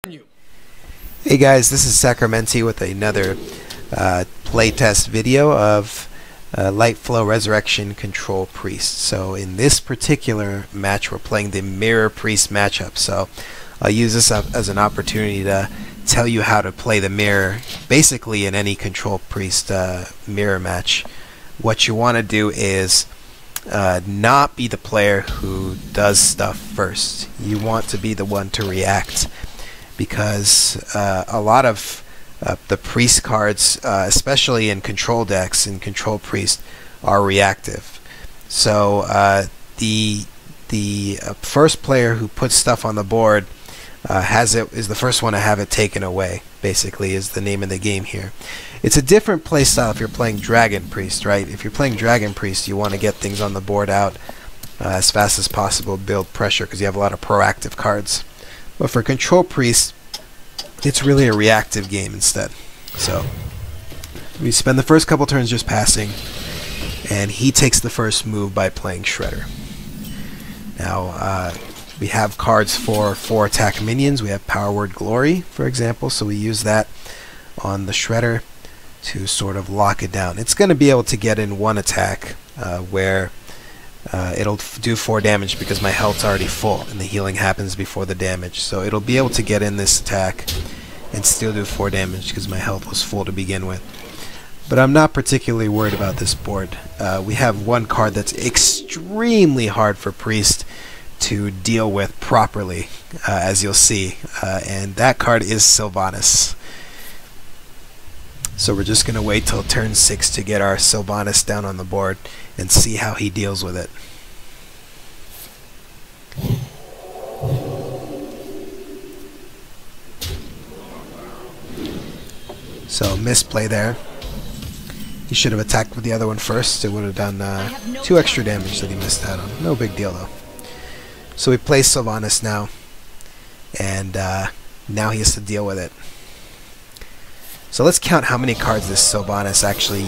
Hey guys, this is Sacramenti with another playtest video of Lightflow Resurrection Control Priest. So in this particular match we're playing the Mirror Priest matchup. So I'll use this as an opportunity to tell you how to play the Mirror basically in any Control Priest Mirror match. What you want to do is not be the player who does stuff first. You want to be the one to react, because a lot of the priest cards, especially in control decks and control priest, are reactive. So the first player who puts stuff on the board is the first one to have it taken away, basically, is the name of the game here. It's a different play style if you're playing Dragon Priest, right? If you're playing Dragon Priest, you want to get things on the board out as fast as possible, build pressure, because you have a lot of proactive cards. But for Control Priest, it's really a reactive game instead. So we spend the first couple turns just passing, and he takes the first move by playing Shredder. Now we have cards for 4 attack minions. We have Power Word Glory, for example, so we use that on the Shredder to sort of lock it down. It's going to be able to get in one attack where it'll do 4 damage because my health's already full and the healing happens before the damage. So it'll be able to get in this attack and still do 4 damage because my health was full to begin with. But I'm not particularly worried about this board. We have one card that's extremely hard for Priest to deal with properly, as you'll see, and that card is Sylvanas. So we're just going to wait till turn 6 to get our Sylvanas down on the board and see how he deals with it. So misplay there. He should have attacked with the other one first. It would have done 2 extra damage that he missed out on. No big deal though. So we play Sylvanas now, and now he has to deal with it. So let's count how many cards this Sylvanas actually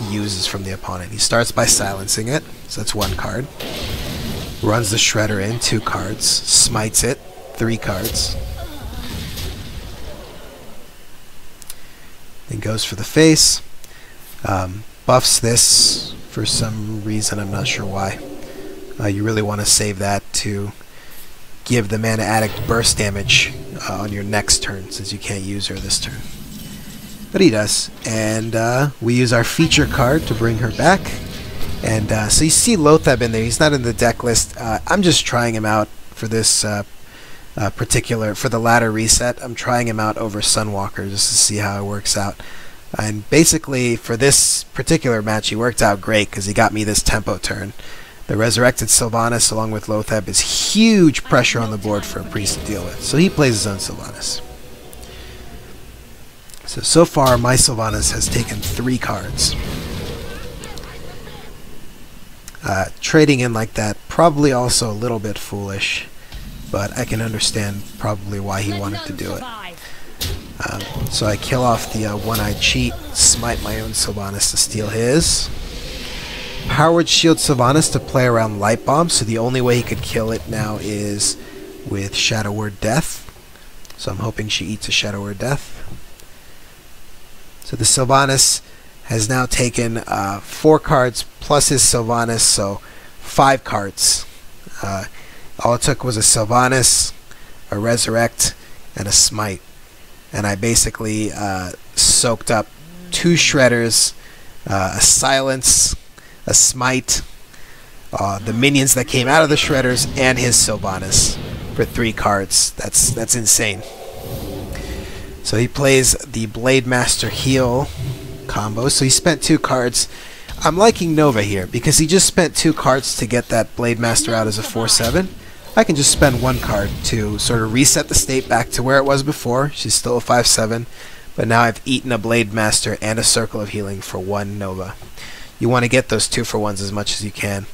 uses from the opponent. He starts by silencing it, so that's 1 card. Runs the Shredder in, 2 cards. Smites it, 3 cards. Then goes for the face. Buffs this for some reason, I'm not sure why. You really want to save that to give the Mana Addict burst damage on your next turn, since you can't use her this turn. But he does, and we use our feature card to bring her back. And so you see Lothab in there. He's not in the deck list. I'm just trying him out for this for the ladder reset. I'm trying him out over Sunwalker just to see how it works out. And basically for this particular match he worked out great because he got me this tempo turn. The resurrected Sylvanas along with Lothab is huge pressure on the board for a priest to deal with. So he plays his own Sylvanas. So far my Sylvanas has taken 3 cards. Trading in like that, probably also a little bit foolish, but I can understand probably why he wanted to do it. So I kill off the one-eyed cheat, smite my own Sylvanas to steal his. Powered Shield Sylvanas to play around Light Bomb, so the only way he could kill it now is with Shadow Word Death. So I'm hoping she eats a Shadow Word Death. So the Sylvanas has now taken 4 cards plus his Sylvanas, so 5 cards. All it took was a Sylvanas, a Resurrect, and a Smite. And I basically soaked up 2 Shredders, a Silence, a Smite, the minions that came out of the Shredders, and his Sylvanas for 3 cards. That's insane. So he plays the Blade Master Heal combo. So he spent 2 cards. I'm liking Nova here because he just spent 2 cards to get that Blade Master out as a 4/7. I can just spend 1 card to sort of reset the state back to where it was before. She's still a 5/7, but now I've eaten a Blade Master and a Circle of Healing for 1 Nova. You want to get those 2 for 1s as much as you can,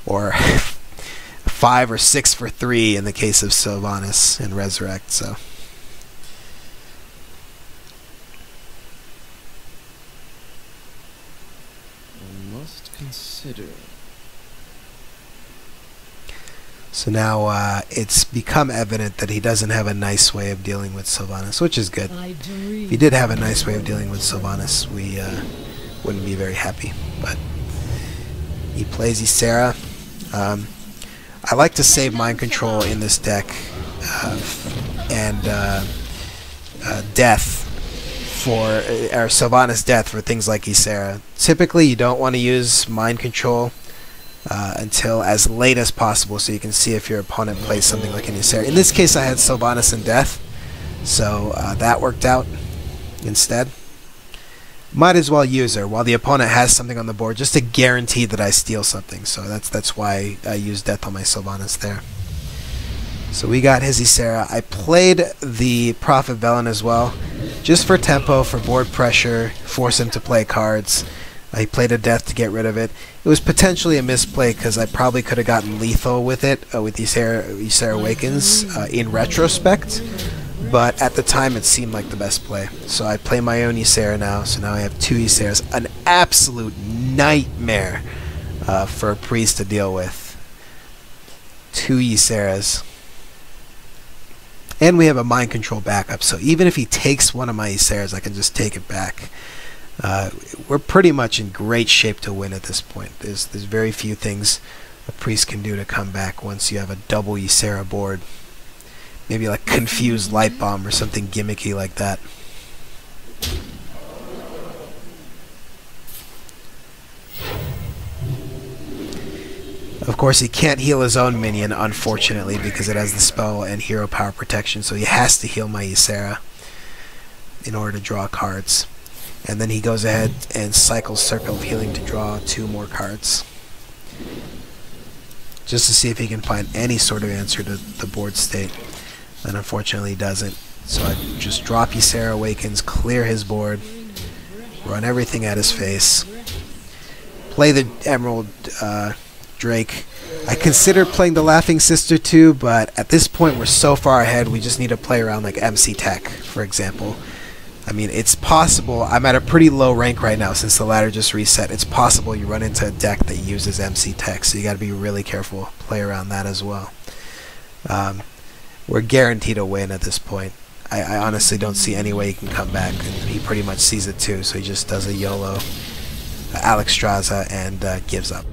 or 5 or 6 for 3 in the case of Sylvanas and Resurrect. So I must consider. So now it's become evident that he doesn't have a nice way of dealing with Sylvanas, which is good. If he did have a nice way of dealing with Sylvanas, we wouldn't be very happy. But he plays Ysera. I like to save Mind Control in this deck and Death for or Sylvanas Death for things like Ysera. Typically, you don't want to use Mind Control until as late as possible, so you can see if your opponent plays something like an Ysera. In this case, I had Sylvanas and Death, so that worked out instead. Might as well use her while the opponent has something on the board, just to guarantee that I steal something. So that's why I used Death on my Sylvanas there. So we got his Ysera. I played the Prophet Velen as well, just for tempo, for board pressure, force him to play cards. He played a Death to get rid of it. It was potentially a misplay because I probably could have gotten lethal with it, with Ysera Awakens in retrospect. But at the time, it seemed like the best play. So I play my own Ysera now. So now I have 2 Yseras. An absolute nightmare for a priest to deal with. 2 Yseras. And we have a Mind Control backup. So even if he takes one of my Yseras, I can just take it back. We're pretty much in great shape to win at this point. There's very few things a priest can do to come back once you have a double Ysera board. Maybe like Confused Light Bomb or something gimmicky like that. Of course, he can't heal his own minion, unfortunately, because it has the spell and hero power protection, so he has to heal my Ysera in order to draw cards. And then he goes ahead and cycles Circle of Healing to draw 2 more cards, just to see if he can find any sort of answer to the board state. And unfortunately he doesn't. So I just drop Ysera Awakens, clear his board, run everything at his face, play the Emerald Drake. I considered playing the Laughing Sister too, but at this point we're so far ahead, we just need to play around like MC Tech, for example. I mean, it's possible. I'm at a pretty low rank right now since the ladder just reset. It's possible you run into a deck that uses MC Tech, so you got to be really careful. Play around that as well. We're guaranteed a win at this point. I honestly don't see any way he can come back, and he pretty much sees it too, so he just does a YOLO Alex Straza and gives up.